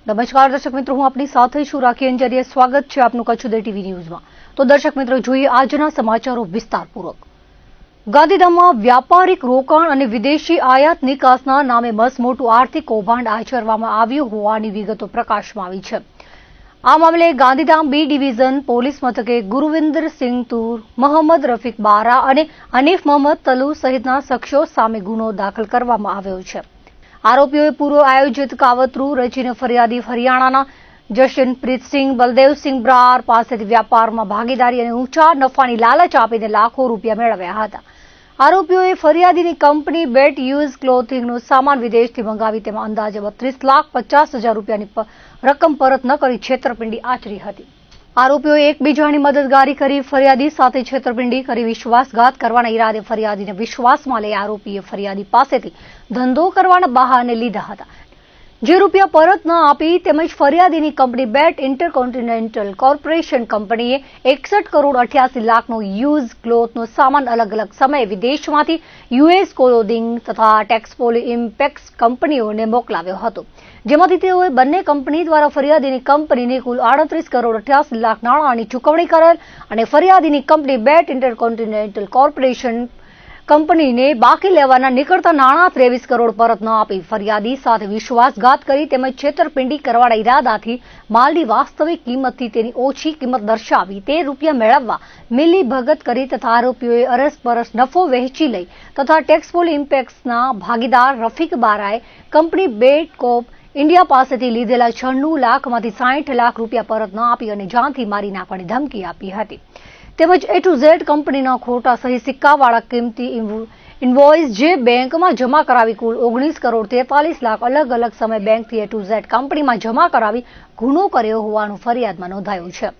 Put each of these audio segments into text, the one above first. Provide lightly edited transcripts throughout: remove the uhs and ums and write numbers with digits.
નમસ્કાર દર્શક મિત્રો, હું આપની સાથે છું રાખી અંજારીએ. સ્વાગત છે આપનું કચ્છ ઉદય ટીવી ન્યૂઝમાં. તો દર્શક મિત્રો, જોઈએ આજના સમાચારો વિસ્તારપૂર્વક. ગાંધીધામમાં વ્યાપારિક રોકાણ અને વિદેશી આયાત નિકાસના નામે મસમોટું આર્થિક કૌભાંડ આચરવામાં આવ્યું હોવાની વિગતો પ્રકાશમાં આવી છે. આ મામલે ગાંધીધામ બી ડિવિઝન પોલીસ મથકે ગુરવિંદરસિંહ તૂર, મોહમ્મદ રફીક બારા અને હનીફ મોહમ્મદ તલુ સહિતના શખ્સો સામે ગુનો દાખલ કરવામાં આવ્યો છે. આરોપીઓએ પૂર્વ આયોજિત કાવતરું રચીને ફરિયાદી હરિયાણાના જશનપ્રીતસિંહ બલદેવસિંહ બ્રાર પાસેથી વ્યાપારમાં ભાગીદારી અને ઊંચા નફાની લાલચ આપીને લાખો રૂપિયા મેળવ્યા હતા. આરોપીઓએ ફરિયાદીની કંપની બેટ યુઝ ક્લોથિંગનો સામાન વિદેશથી મંગાવી તેમાં અંદાજે 32,50,000 રૂપિયાની રકમ પરત ન કરી છેતરપિંડી આચરી હતી. આરોપીઓએ એકબીજાની મદદગારી કરી ફરિયાદી સાથે છેતરપિંડી કરી વિશ્વાસઘાત કરવાના ઈરાદે ફરિયાદીને વિશ્વાસમાં લઈ આરોપીએ ફરિયાદી પાસેથી ધંધો કરવાના બહાને લીધા હતા. જે રૂપિયા પરત ન આપી તેમજ ફરિયાદીની કંપની બેટ ઇન્ટરકોન્ટિનેન્ટલ કોર્પોરેશન કંપનીએ 61 કરોડ 88 લાખનો યુઝ ક્લોથનો સામાન અલગ અલગ સમયે વિદેશમાંથી યુએસ ક્લોથિંગ તથા ટેક્સપોલી ઇમ્પેક્સ કંપનીઓને મોકલાવ્યો હતો. જેમાંથી તેઓએ બંને કંપની દ્વારા ફરિયાદીની કંપનીને કુલ 38 કરોડ 88 લાખ નાણાંની ચૂકવણી કરેલ અને ફરિયાદીની કંપની બેટ ઇન્ટરકોન્ટિનેન્ટલ કોર્પોરેશન કંપનીને બાકી લેવાના નીકળતા નાણાં 23 કરોડ પરત ન આપી ફરિયાદી સાથે વિશ્વાસઘાત કરી તેમજ છેતરપિંડી કરવાના ઈરાદાથી માલની વાસ્તવિક કિંમતથી તેની ઓછી કિંમત દર્શાવી તે રૂપિયા મેળવવા મિલીભગત કરી તથા આરોપીઓએ અરસપરસ નફો વહેંચી લઈ તથા ટેક્સપોલી ઇમ્પેક્સના ભાગીદાર રફીક બારાએ કંપની બેટ કોપ ઇન્ડિયા પાસેથી લીધેલા 96 લાખમાંથી 60 લાખ રૂપિયા પરત ન આપી અને જાનથી મારી નાખવાની ધમકી આપી હતી. તેમજ એ ટુ ઝેડ કંપનીના ખોટા સહી સિક્કાવાળા કિંમતી ઇન્વોઇસ જે બેંકમાં જમા કરાવી કુલ 19 કરોડ 43 લાખ અલગ અલગ સમય બેંકથી એ ટુ ઝેડ કંપનીમાં જમા કરાવી ગુનો કર્યો હોવાનું ફરિયાદમાં નોંધાયું છે.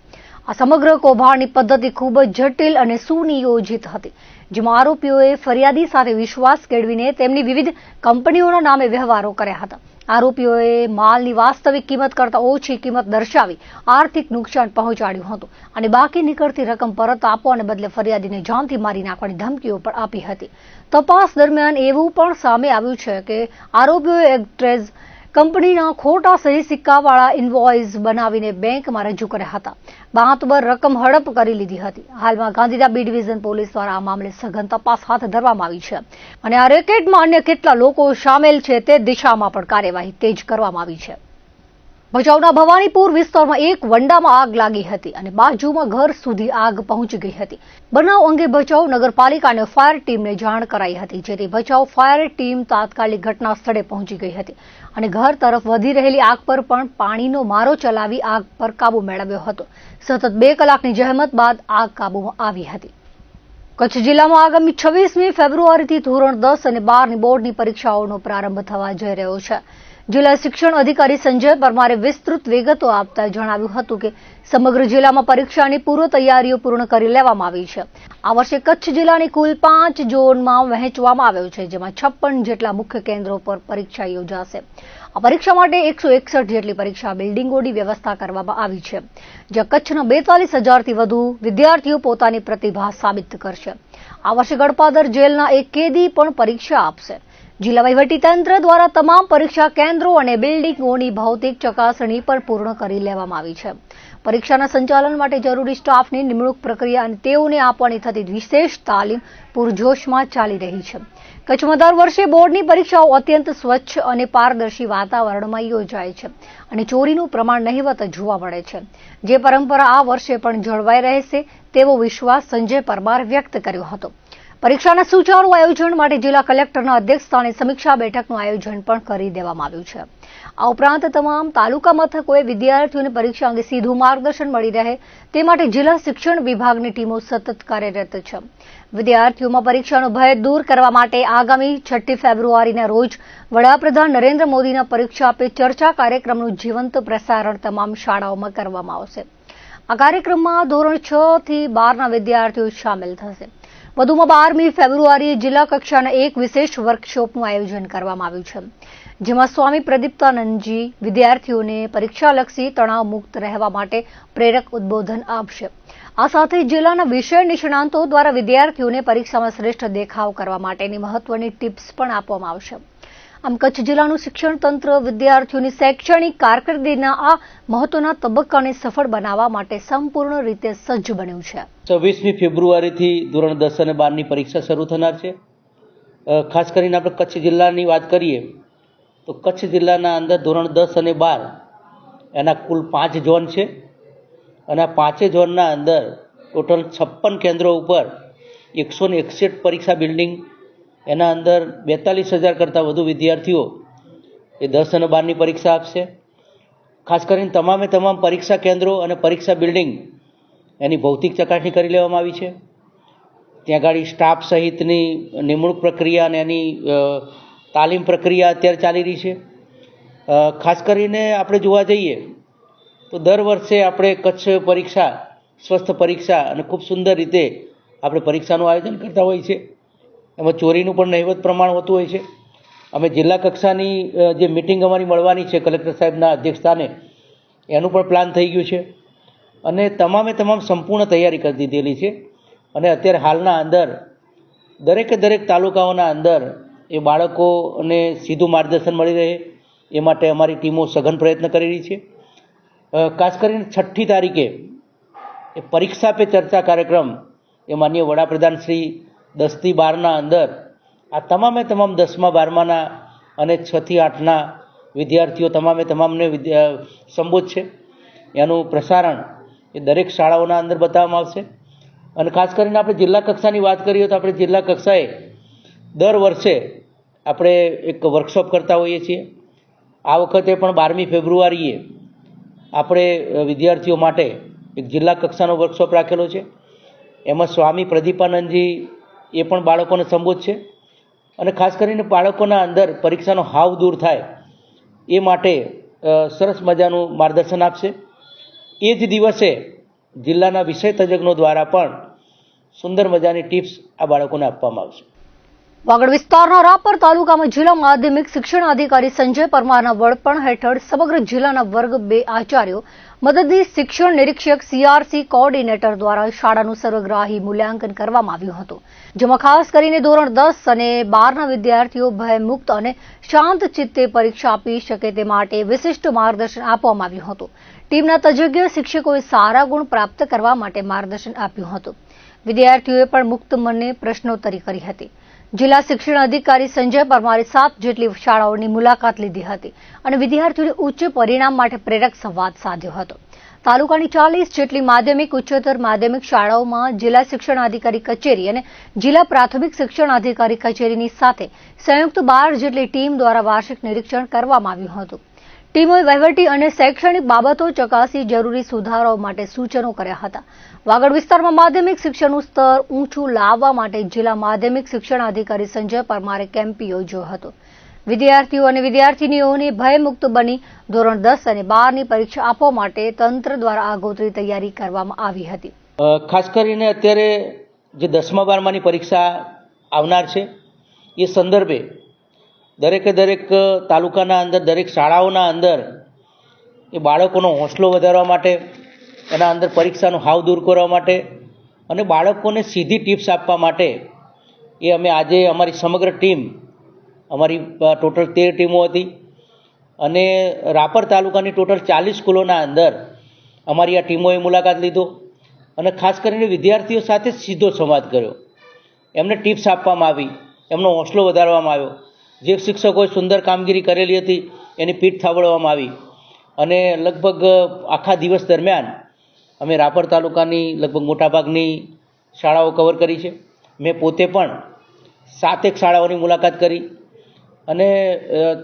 આ સમગ્ર કૌભાંડની પદ્ધતિ ખૂબ જ જટિલ અને સુનિયોજિત હતી, જેમાં આરોપીઓએ ફરિયાદી સાથે વિશ્વાસ કેળવીને તેમની વિવિધ કંપનીઓના નામે વ્યવહારો કર્યા હતા. આરોપીઓએ માલની વાસ્તવિક કિંમત કરતાં ઓછી કિંમત દર્શાવી આર્થિક નુકસાન પહોંચાડ્યું હતું અને બાકી નીકળતી રકમ પરત આપવાને બદલે ફરિયાદીને જાનથી મારી નાખવાની ધમકીઓ પણ આપી હતી. તપાસ દરમિયાન એવું પણ સામે આવ્યું છે કે આરોપીઓએ એક્ટ્રેઝ કંપનીના ખોટા સહી સિક્કાવાળા ઇન્વોઇસ બનાવીને બેંકમાં રજૂ કર્યા હતા. બાંતબર રકમ હડપ કરી લીધી હતી. હાલમાં ગાંધીધામ બી ડિવિઝન પોલીસ દ્વારા આ મામલે સઘન તપાસ હાથ ધરવામાં આવી છે અને આ રેકેટમાં અન્ય કેટલા લોકો સામેલ છે તે દિશામાં પણ કાર્યવાહી તેજ કરવામાં આવી છે. ભચાઉના ભવાનીપુર વિસ્તારમાં એક વંડામાં આગ લાગી હતી અને બાજુમાં ઘર સુધી આગ પહોંચી ગઈ હતી. બનાવ અંગે ભચાઉ નગરપાલિકા અને ફાયર ટીમને જાણ કરાઈ હતી, જેથી ભચાઉ ફાયર ટીમ તાત્કાલિક ઘટના સ્થળે પહોંચી ગઈ હતી અને ઘર તરફ વધી રહેલી આગ પર પણ પાણીનો મારો ચલાવી આગ પર કાબુ મેળવ્યો હતો. સતત 2 કલાકની જહેમત બાદ આગ કાબુમાં આવી હતી. કચ્છ જિલ્લામાં આગામી 26મી ફેબ્રુઆરીથી ધોરણ 10 અને 12ની બોર્ડની પરીક્ષાઓનો પ્રારંભ થવા જઈ રહ્યો છે. જિલ્લા શિક્ષણ અધિકારી સંજય પરમારે વિસ્તૃત વિગતો આપતા જણાવ્યું હતું કે સમગ્ર જિલ્લામાં પરીક્ષાની પૂર્વ તૈયારીઓ પૂર્ણ કરી લેવામાં આવી છે. આ વર્ષે કચ્છ જિલ્લાની કુલ 5 ઝોનમાં વહેંચવામાં આવ્યો છે, જેમાં 56 જેટલા મુખ્ય કેન્દ્રો પર પરીક્ષા યોજાશે. આ પરીક્ષા માટે 161 જેટલી પરીક્ષા બિલ્ડિંગોની વ્યવસ્થા કરવામાં આવી છે, જ્યાં કચ્છના 42,000થી વધુ વિદ્યાર્થીઓ પોતાની પ્રતિભા સાબિત કરશે. આ વર્ષે ગળપાદર જેલના એક કેદી પણ પરીક્ષા આપશે. જિલ્લા વહીવટીતંત્ર દ્વારા તમામ પરીક્ષા કેન્દ્રો અને બિલ્ડિંગોની ભૌતિક ચકાસણી પણ પૂર્ણ કરી લેવામાં આવી છે. પરીક્ષાના સંચાલન માટે જરૂરી સ્ટાફની નિમણૂક પ્રક્રિયા અને તેઓને આપવાની થતી વિશેષ તાલીમ પૂરજોશમાં ચાલી રહી છે. કચ્છમાં દર વર્ષે બોર્ડની પરીક્ષાઓ અત્યંત સ્વચ્છ અને પારદર્શી વાતાવરણમાં યોજાય છે અને ચોરીનું પ્રમાણ નહિવત જોવા મળે છે. જે પરંપરા આ વર્ષે પણ જળવાઈ રહેશે તેવો વિશ્વાસ સંજય પરમારે વ્યક્ત કર્યો હતો. પરીક્ષાના સુચારુ આયોજન માટે જિલ્લા કલેક્ટરના અધ્યક્ષસ્થાને સમીક્ષા બેઠકનું આયોજન પણ કરી દેવામાં આવ્યું છે. આ ઉપરાંત તમામ તાલુકા મથકોએ વિદ્યાર્થીઓને પરીક્ષા અંગે સીધું માર્ગદર્શન મળી રહે તે માટે જિલ્લા શિક્ષણ વિભાગની ટીમો સતત કાર્યરત છે. વિદ્યાર્થીઓમાં પરીક્ષાનો ભય દૂર કરવા માટે આગામી 6 ફેબ્રુઆરીના રોજ વડાપ્રધાન નરેન્દ્ર મોદીના પરીક્ષા પે ચર્ચા કાર્યક્રમનું જીવંત પ્રસારણ તમામ શાળાઓમાં કરવામાં આવશે. આ કાર્યક્રમમાં ધોરણ 6 થી 12ના વિદ્યાર્થીઓ સામેલ થશે. વધુમાં 12મી ફેબ્રુઆરીએ જિલ્લા કક્ષાના એક વિશેષ વર્કશોપનું આયોજન કરવામાં આવ્યું છે, જેમાં સ્વામી પ્રદીપ્તાનંદજી વિદ્યાર્થીઓને પરીક્ષાલક્ષી તણાવ મુક્ત રહેવા માટે પ્રેરક ઉદ્બોધન આપશે. આ સાથે જિલ્લાના વિષય નિષ્ણાંતો દ્વારા વિદ્યાર્થીઓને પરીક્ષામાં શ્રેષ્ઠ દેખાવ કરવા માટેની મહત્વની ટિપ્સ પણ આપવામાં આવશે. આમ કચ્છ જિલ્લાનું શિક્ષણ તંત્ર વિદ્યાર્થીઓની શૈક્ષણિક કારકિર્દીના આ મહત્વના તબક્કાને સફળ બનાવવા માટે સંપૂર્ણ રીતે સજ્જ બન્યું છે. 26મી ફેબ્રુઆરીથી ધોરણ 10 અને 12ની પરીક્ષા શરૂ થનાર છે. ખાસ કરીને આપણે કચ્છ જિલ્લાની વાત કરીએ તો કચ્છ જિલ્લાના અંદર ધોરણ 10 અને 12 એના કુલ 5 ઝોન છે અને આ 5 ઝોનના અંદર ટોટલ 56 કેન્દ્રો ઉપર 161 પરીક્ષા બિલ્ડિંગ, એના અંદર 42,000 કરતાં વધુ વિદ્યાર્થીઓ એ 10 અને 12ની પરીક્ષા આપશે. ખાસ કરીને તમામ પરીક્ષા કેન્દ્રો અને પરીક્ષા બિલ્ડિંગ એની ભૌતિક ચકાસણી કરી લેવામાં આવી છે. ત્યાં આગળ સ્ટાફ સહિતની નિમણૂક પ્રક્રિયા અને એની તાલીમ પ્રક્રિયા અત્યારે ચાલી રહી છે. ખાસ કરીને આપણે જોવા જઈએ તો દર વર્ષે આપણે કચ્છ પરીક્ષા સ્વસ્થ પરીક્ષા અને ખૂબ સુંદર રીતે આપણે પરીક્ષાનું આયોજન કરતા હોઈએ છીએ. એમાં ચોરીનું પણ નહિવત પ્રમાણ હોતું હોય છે. અમે જિલ્લા કક્ષાની જે મિટિંગ અમારી મળવાની છે કલેક્ટર સાહેબના અધ્યક્ષસ્થાને, એનું પણ પ્લાન થઈ ગયું છે અને તમામ સંપૂર્ણ તૈયારી કરી દીધેલી છે. અને અત્યારે હાલના અંદર દરેક તાલુકાઓના અંદર એ બાળકોને સીધું માર્ગદર્શન મળી રહે એ માટે અમારી ટીમો સઘન પ્રયત્ન કરી રહી છે. ખાસ કરીને 6ઠ્ઠી તારીખે એ પરીક્ષા પે ચર્ચા કાર્યક્રમ એ માનનીય વડાપ્રધાન શ્રી 10 થી 12ના અંદર આ તમામ 10મા 12માના અને 6 થી 8ના વિદ્યાર્થીઓ તમામને સંબોધશે. એનું પ્રસારણ એ દરેક શાળાઓના અંદર બતાવવામાં આવશે. અને ખાસ કરીને આપણે જિલ્લા કક્ષાની વાત કરીએ તો આપણે જિલ્લા કક્ષાએ દર વર્ષે આપણે એક વર્કશોપ કરતા હોઈએ છીએ. આ વખતે પણ 12મી ફેબ્રુઆરીએ આપણે વિદ્યાર્થીઓ માટે એક જિલ્લા કક્ષાનો વર્કશોપ રાખેલો છે. એમાં સ્વામી પ્રદીપાનંદજી એ પણ બાળકોને સંબોધશે અને ખાસ કરીને બાળકોના અંદર પરીક્ષાનો હાવ દૂર થાય એ માટે સરસ મજાનું માર્ગદર્શન આપશે. એ જ દિવસે જિલ્લાના વિષય તજજ્ઞો દ્વારા પણ સુંદર મજાની ટિપ્સ આ બાળકોને આપવામાં આવશે. વાગડ વિસ્તારના રાપર તાલુકામાં જિલ્લા માધ્યમિક શિક્ષણ અધિકારી સંજય પરમારના વડપણ હેઠળ સમગ્ર જિલ્લાના વર્ગ 2 આચાર્યો, મદદનીશ શિક્ષણ નિરીક્ષક, CRC કોઓર્ડિનેટર દ્વારા શાળાનું સર્વગ્રાહી મૂલ્યાંકન કરવામાં આવ્યું હતું, જેમાં ખાસ કરીને ધોરણ 10 અને 12ના વિદ્યાર્થીઓ ભયમુક્ત અને શાંત ચિત્તે પરીક્ષા આપી શકે તે માટે વિશિષ્ટ માર્ગદર્શન આપવામાં આવ્યું હતું. ટીમના તજજ્ઞ શિક્ષકોએ સારા ગુણ પ્રાપ્ત કરવા માટે માર્ગદર્શન આપ્યું હતું. વિદ્યાર્થીઓએ પણ મુક્ત મને પ્રશ્નોત્તરી કરી હતી. જિલ્લા શિક્ષણ અધિકારી સંજય પરમારે 7 જેટલી શાળાઓની મુલાકાત લીધી હતી અને વિદ્યાર્થીઓને ઉચ્ચ પરિણામ માટે પ્રેરક સંવાદ સાધ્યો હતો. તાલુકાની 40 જેટલી માધ્યમિક, ઉચ્ચતર માધ્યમિક શાળાઓમાં જિલ્લા શિક્ષણ અધિકારી કચેરી અને જિલ્લા પ્રાથમિક શિક્ષણ અધિકારી કચેરીની સાથે સંયુક્ત 12 જેટલી ટીમ દ્વારા વાર્ષિક નિરીક્ષણ કરવામાં આવ્યું હતું. ટીમોએ વહીવટી અને શૈક્ષણિક બાબતો ચકાસી જરૂરી સુધારાઓ માટે સૂચનો કર્યા હતા. વાગડ વિસ્તારમાં માધ્યમિક શિક્ષણનું સ્તર ઊંચું લાવવા માટે જિલ્લા માધ્યમિક શિક્ષણ અધિકારી સંજય પરમારે કેમ્પ યોજ્યો હતો. વિદ્યાર્થીઓ અને વિદ્યાર્થીનીઓને ભયમુક્ત બની ધોરણ 10 અને 12ની પરીક્ષા આપવા માટે તંત્ર દ્વારા આગોતરી તૈયારી કરવામાં આવી હતી. ખાસ કરીને અત્યારે જે 10મા 12માની પરીક્ષા આવનાર છે એ સંદર્ભે દરેક તાલુકાના અંદર, દરેક શાળાઓના અંદર એ બાળકોનો હોંસલો વધારવા માટે, એના અંદર પરીક્ષાનો હાવ દૂર કરવા માટે અને બાળકોને સીધી ટિપ્સ આપવા માટે એ અમે આજે અમારી સમગ્ર ટીમ, અમારી ટોટલ 13 ટીમો હતી અને રાપર તાલુકાની ટોટલ 40 સ્કૂલોના અંદર અમારી આ ટીમોએ મુલાકાત લીધો અને ખાસ કરીને વિદ્યાર્થીઓ સાથે સીધો સંવાદ કર્યો. એમને ટિપ્સ આપવામાં આવી, એમનો હોંસલો વધારવામાં આવ્યો. જે શિક્ષકોએ સુંદર કામગીરી કરેલી હતી એની પીઠ થાબડવામાં આવી અને લગભગ આખા દિવસ દરમિયાન અમે રાપર તાલુકાની લગભગ મોટાભાગની શાળાઓ કવર કરી છે. મેં પોતે પણ 7 શાળાઓની મુલાકાત કરી અને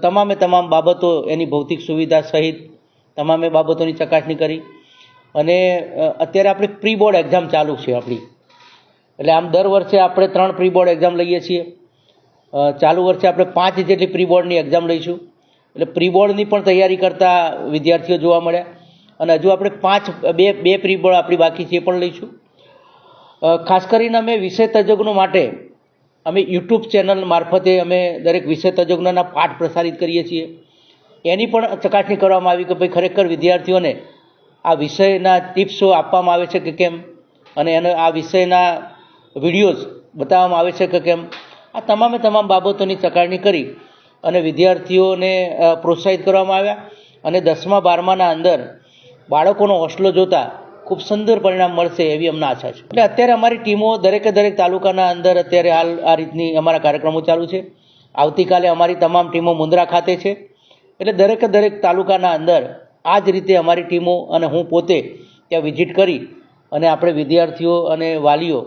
તમામ બાબતો, એની ભૌતિક સુવિધા સહિત તમામે બાબતોની ચકાસણી કરી. અને અત્યારે આપણે પ્રી બોર્ડ એક્ઝામ ચાલુ છે આપણી, એટલે આમ દર વર્ષે આપણે 3 પ્રી બોર્ડ એક્ઝામ લઈએ છીએ. ચાલુ વર્ષે આપણે 5 જેટલી પ્રી બોર્ડની એક્ઝામ લઈશું. એટલે પ્રી બોર્ડની પણ તૈયારી કરતા વિદ્યાર્થીઓ જોવા મળ્યા અને હજુ આપણે બે પ્રી બોર્ડ આપણી બાકી છે એ પણ લઈશું. ખાસ કરીને અમે વિષય તજજ્ઞો માટે અમે યુટ્યુબ ચેનલ મારફતે અમે દરેક વિષય તજજ્ઞોના પાઠ પ્રસારિત કરીએ છીએ. એની પણ ચકાસણી કરવામાં આવી કે ભાઈ ખરેખર વિદ્યાર્થીઓને આ વિષયના ટિપ્સો આપવામાં આવે છે કે કેમ અને એને આ વિષયના વિડીયોઝ બતાવવામાં આવે છે કે કેમ. આ તમામ બાબતોની ચકાસણી કરી અને વિદ્યાર્થીઓને પ્રોત્સાહિત કરવામાં આવ્યા અને 10મા 12માના અંદર બાળકોનો હોસ્ટેલો જોતા ખૂબ સુંદર પરિણામ મળશે એવી અમને આશા છે. એટલે અત્યારે અમારી ટીમો દરેકે દરેક તાલુકાના અંદર અત્યારે હાલ આ રીતની અમારા કાર્યક્રમો ચાલુ છે. આવતીકાલે અમારી તમામ ટીમો મુંદ્રા ખાતે છે. એટલે દરેકે દરેક તાલુકાના અંદર આ જ રીતે અમારી ટીમો અને હું પોતે ત્યાં વિઝિટ કરી અને આપણે વિદ્યાર્થીઓ અને વાલીઓ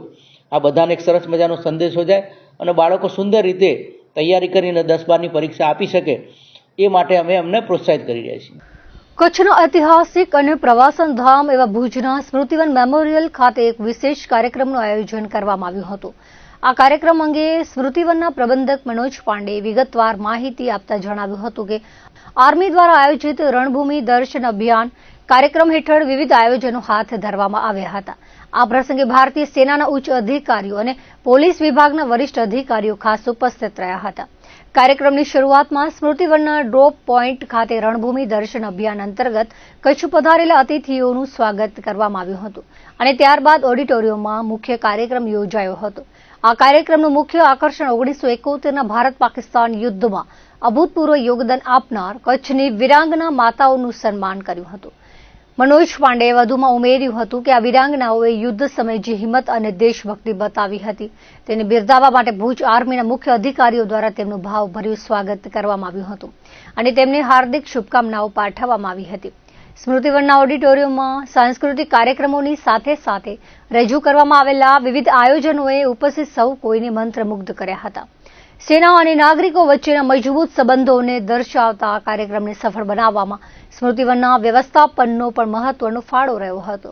આ બધાને એક સરસ મજાનો સંદેશો જાય અને બાળકો સુંદર રીતે તૈયારી કરીને 10-12ની પરીક્ષા આપી શકે એ માટે અમે અમને પ્રોત્સાહિત કરી રહ્યા છીએ. કચ્છના ઐતિહાસિક અને પ્રવાસન ધામ એવા ભુજના સ્મૃતિવન મેમોરિયલ ખાતે એક વિશેષ કાર્યક્રમનું આયોજન કરવામાં આવ્યું હતું. આ કાર્યક્રમ અંગે સ્મૃતિવનના પ્રબંધક મનોજ પાંડેએ વિગતવાર માહિતી આપતા જણાવ્યું હતું કે આર્મી દ્વારા આયોજિત રણભૂમિ દર્શન અભિયાન કાર્યક્રમ હેઠળ વિવિધ આયોજનો હાથ ધરવામાં આવ્યા હતા. આ પ્રસંગે ભારતીય સેનાના ઉચ્ચ અધિકારીઓ અને પોલીસ વિભાગના વરિષ્ઠ અધિકારીઓ ખાસ ઉપસ્થિત રહ્યા હતા. કાર્યક્રમની શરૂઆતમાં સ્મૃતિવનના ડ્રોપ પોઈન્ટ ખાતે રણભૂમિ દર્શન અભિયાન અંતર્ગત કચ્છ પધારેલા અતિથિઓનું સ્વાગત કરવામાં આવ્યું હતું અને ત્યારબાદ ઓડિટોરિયમમાં મુખ્ય કાર્યક્રમ યોજાયો હતો. આ કાર્યક્રમનું મુખ્ય આકર્ષણ 1971ના ભારત પાકિસ્તાન યુદ્ધમાં અભૂતપૂર્વ યોગદાન આપનાર કચ્છની વિરાંગના માતાઓનું સન્માન કર્યું હતું. મનોજ પાંડેએ વધુમાં ઉમેર્યું હતું કે આ વિરાંગનાઓએ યુદ્ધ સમયે જે હિંમત અને દેશભક્તિ બતાવી હતી તેને બિરદાવવા માટે ભુજ આર્મીના મુખ્ય અધિકારીઓ દ્વારા તેમનું ભાવભર્યું સ્વાગત કરવામાં આવ્યું હતું અને તેમને હાર્દિક શુભકામનાઓ પાઠવવામાં આવી હતી. સ્મૃતિવનના ઓડિટોરિયમમાં સાંસ્કૃતિક કાર્યક્રમોની સાથે સાથે રજૂ કરવામાં આવેલા વિવિધ આયોજનોએ ઉપસ્થિત સૌ કોઈને મંત્રમુગ્ધ કર્યા હતા. સેના અને નાગરિકો વચ્ચેના મજબૂત સંબંધોને દર્શાવતા આ કાર્યક્રમને સફળ બનાવવામાં સ્મૃતિવનના વ્યવસ્થાપનનો પણ મહત્વનો ફાળો રહ્યો હતો.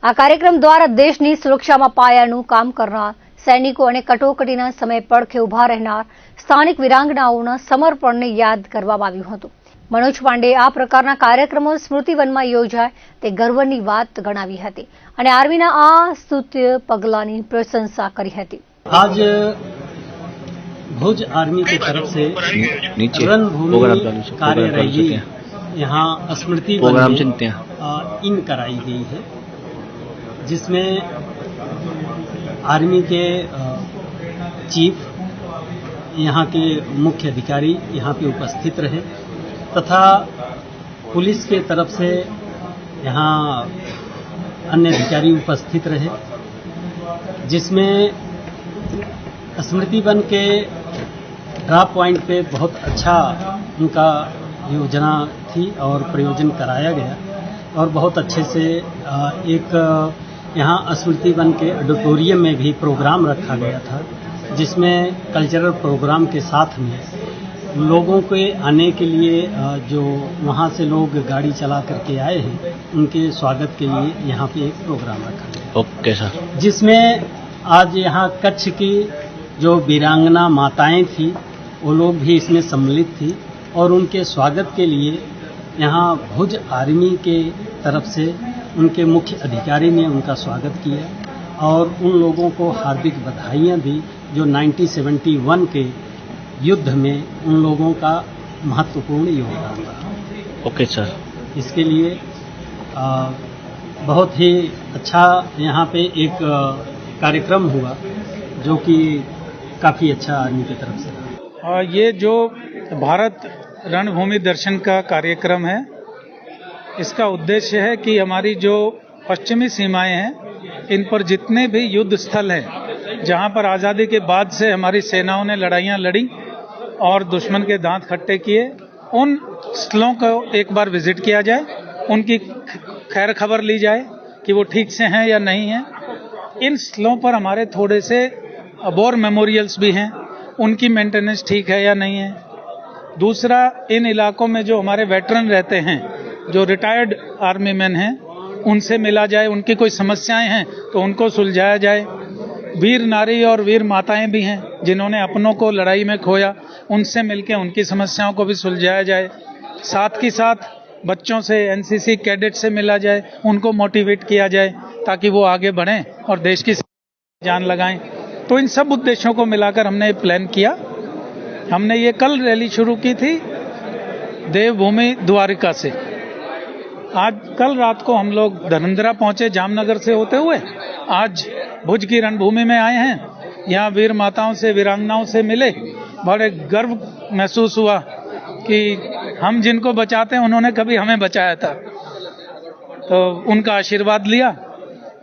આ કાર્યક્રમ દ્વારા દેશની સુરક્ષામાં પાયાનું કામ કરનાર સૈનિકો અને કટોકટીના સમયે પડખે ઉભા રહેનાર સ્થાનિક વિરાંગનાઓના સમર્પણને યાદ કરવામાં આવ્યું હતું. મનોજ પાંડેએ આ પ્રકારના કાર્યક્રમો સ્મૃતિવનમાં યોજાય તે ગર્વની વાત ગણાવી હતી અને આર્મીના આ સ્તુત્ય પગલાંની પ્રશંસા કરી હતી. आज भुज आर्मी की तरफ से रणभूमि कार्य रैली यहाँ स्मृति इन कराई गई है, जिसमें आर्मी के चीफ, यहाँ के मुख्य अधिकारी यहाँ पे उपस्थित रहे तथा पुलिस के तरफ से यहाँ अन्य अधिकारी उपस्थित रहे, जिसमें स्मृति वन के ड्रॉप पॉइंट पे बहुत अच्छा उनका योजना थी और प्रयोजन कराया गया और बहुत अच्छे से एक यहाँ स्मृति वन के ऑडिटोरियम में भी प्रोग्राम रखा गया था, जिसमें कल्चरल प्रोग्राम के साथ में लोगों के आने के लिए जो वहाँ से लोग गाड़ी चला करके आए हैं उनके स्वागत के लिए यहाँ पे एक प्रोग्राम रखा गया. Okay sir. जिसमें आज यहाँ कच्छ की जो वीरांगना माताएं थी वो लोग भी इसमें सम्मिलित थी और उनके स्वागत के लिए यहाँ भुज आर्मी के तरफ से उनके मुख्य अधिकारी ने उनका स्वागत किया और उन लोगों को हार्दिक बधाइयाँ दी जो 1971 के युद्ध में उन लोगों का महत्वपूर्ण योगदान रहा. Okay sir. इसके लिए बहुत ही अच्छा यहाँ पे एक कार्यक्रम हुआ जो कि काफ़ी अच्छा आर्मी की तरफ से रहा. ये जो भारत रणभूमि दर्शन का कार्यक्रम है, इसका उद्देश्य है कि हमारी जो पश्चिमी सीमाएं हैं इन पर जितने भी युद्ध स्थल हैं जहां पर आज़ादी के बाद से हमारी सेनाओं ने लड़ाइयां लड़ी और दुश्मन के दांत खट्टे किए, उन स्थलों को एक बार विजिट किया जाए, उनकी खैर खबर ली जाए कि वो ठीक से हैं या नहीं हैं. इन स्थलों पर हमारे थोड़े से वॉर मेमोरियल्स भी हैं, उनकी मेंटेनेंस ठीक है या नहीं है. दूसरा, इन इलाकों में जो हमारे वेटरन रहते हैं, जो रिटायर्ड आर्मी मैन हैं, उनसे मिला जाए, उनकी कोई समस्याएं हैं तो उनको सुलझाया जाए. वीर नारी और वीर माताएं भी हैं जिन्होंने अपनों को लड़ाई में खोया, उनसे मिलकर उनकी समस्याओं को भी सुलझाया जाए. साथ ही साथ बच्चों से, एनसीसी कैडेट से मिला जाए, उनको मोटिवेट किया जाए ताकि वो आगे बढ़ें और देश की जान लगाएं. तो इन सब उद्देश्यों को मिलाकर हमने प्लान किया. हमने ये कल रैली शुरू की थी देवभूमि द्वारिका से. आज कल रात को हम लोग धनंदरा पहुंचे जामनगर से होते हुए, आज भुज की रणभूमि में आए हैं. यहाँ वीर माताओं से, वीरांगनाओं से मिले बड़े गर्व महसूस हुआ कि हम जिनको बचाते हैं उन्होंने कभी हमें बचाया था। तो उनका आशीर्वाद लिया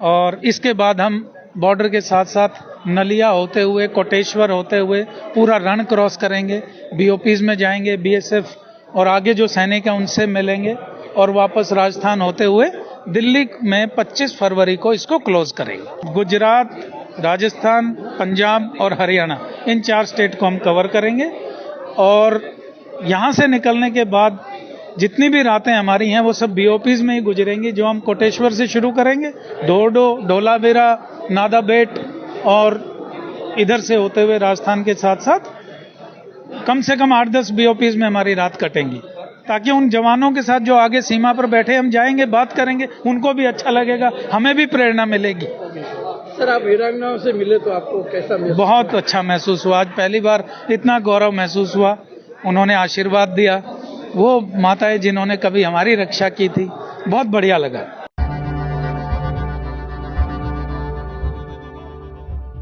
और इसके बाद हम बॉर्डर के साथ साथ नलिया होते हुए, कोटेश्वर होते हुए पूरा रण क्रॉस करेंगे, बीओपीज में जाएंगे, बीएसएफ और आगे जो सैनिक हैं उनसे मिलेंगे और वापस राजस्थान होते हुए दिल्ली में 25 फरवरी को इसको क्लोज करेंगे। गुजरात, राजस्थान, पंजाब और हरियाणा, इन 4 स्टेट को हम कवर करेंगे और यहाँ से निकलने के बाद जितनी भी रातें हमारी हैं वो सब बीओपीज में ही गुजरेंगी, जो हम कोटेश्वर से शुरू करेंगे, डोरडो, ढोलावीरा, नादाबेट और इधर से होते हुए राजस्थान के साथ साथ कम से कम 8-10 बीओपीज में हमारी रात कटेंगी, ताकि उन जवानों के साथ जो आगे सीमा पर बैठे हम जाएंगे, बात करेंगे, उनको भी अच्छा लगेगा, हमें भी प्रेरणा मिलेगी। सर, आप वीरांगनाओं से मिले तो आपको कैसा महसूस? बहुत अच्छा महसूस हुआ। आज पहली बार इतना गौरव महसूस हुआ। उन्होंने आशीर्वाद दिया, वो माताएं जिन्होंने कभी हमारी रक्षा की थी, बहुत बढ़िया लगा।